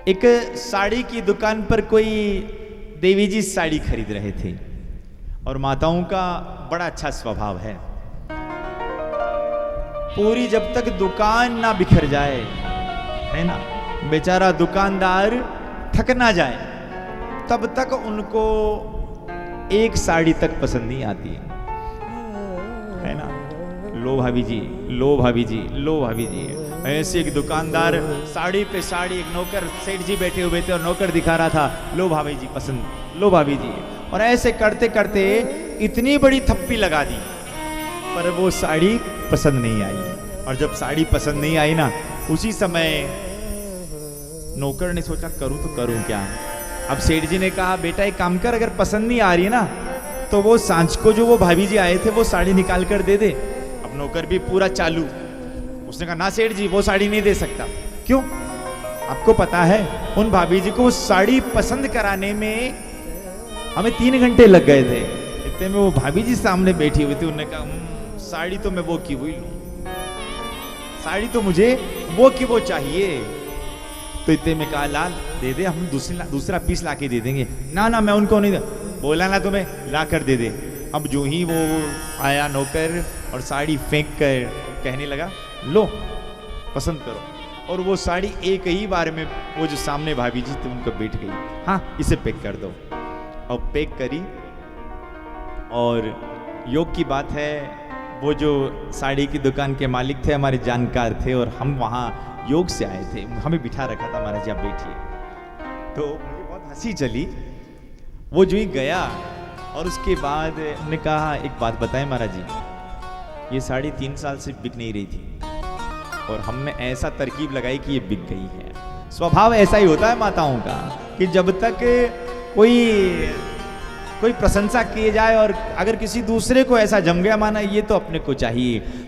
एक साड़ी की दुकान पर कोई देवी जी साड़ी खरीद रहे थे और माताओं का बड़ा अच्छा स्वभाव है। पूरी जब तक दुकान ना बिखर जाए, है ना, बेचारा दुकानदार थक ना जाए, तब तक उनको एक साड़ी तक पसंद नहीं आती है ना। लो भाभी जी, लो भाभी जी, लो भाभी जी। ऐसे एक दुकानदार साड़ी पे साड़ी, एक नौकर सेठ जी बैठे हुए थे और नौकर दिखा रहा था, लो भाभी जी पसंद, लो भाभी जी। और ऐसे करते करते इतनी बड़ी थप्पी लगा दी, पर वो साड़ी पसंद नहीं आई। और जब साड़ी पसंद नहीं आई ना, उसी समय नौकर ने सोचा करूं तो करूं क्या। अब सेठ जी ने कहा, बेटा एक काम कर, अगर पसंद नहीं आ रही है ना तो वो सांझ को जो वो भाभी जी आए थे वो साड़ी निकाल कर दे दे। अब नौकर भी पूरा चालू, उसने कहा ना सेठ जी वो साड़ी नहीं दे सकता। क्यों? आपको पता है उन भाभी जी को साड़ी पसंद कराने में हमें 3 घंटे लग गए थे। इतने में वो भाभी जी सामने बैठी हुई थी, उन्होंने कहा साड़ी तो मैं वो की हुई लूं, साड़ी तो मुझे वो की वो चाहिए। तो इतने में कहा लाल दे दे, हम दूसरा पीस ला के दे देंगे। ना ना मैं उनको नहीं दे, बोला ना तुम्हें, ला कर दे दे। अब जो ही वो आया नौकर और साड़ी फेंक कर कहने लगा, लो पसंद करो। और वो साड़ी एक ही बार में वो जो सामने भाभी जी थी उनको बैठ गई, हाँ इसे पैक कर दो। और पैक करी। और योग की बात है, वो जो साड़ी की दुकान के मालिक थे हमारे जानकार थे और हम वहाँ योग से आए थे, हमें बिठा रखा था, महाराज जी आप बैठिए। तो मुझे बहुत हंसी चली। वो जो ही गया और उसके बाद हमने कहा एक बात बताएं महाराज जी, ये साड़ी 3 साल से बिक नहीं रही थी और हमने ऐसा तरकीब लगाई कि ये बिक गई है। स्वभाव ऐसा ही होता है माताओं का कि जब तक कोई प्रशंसा किए जाए और अगर किसी दूसरे को ऐसा जम गया, माना ये तो अपने को चाहिए,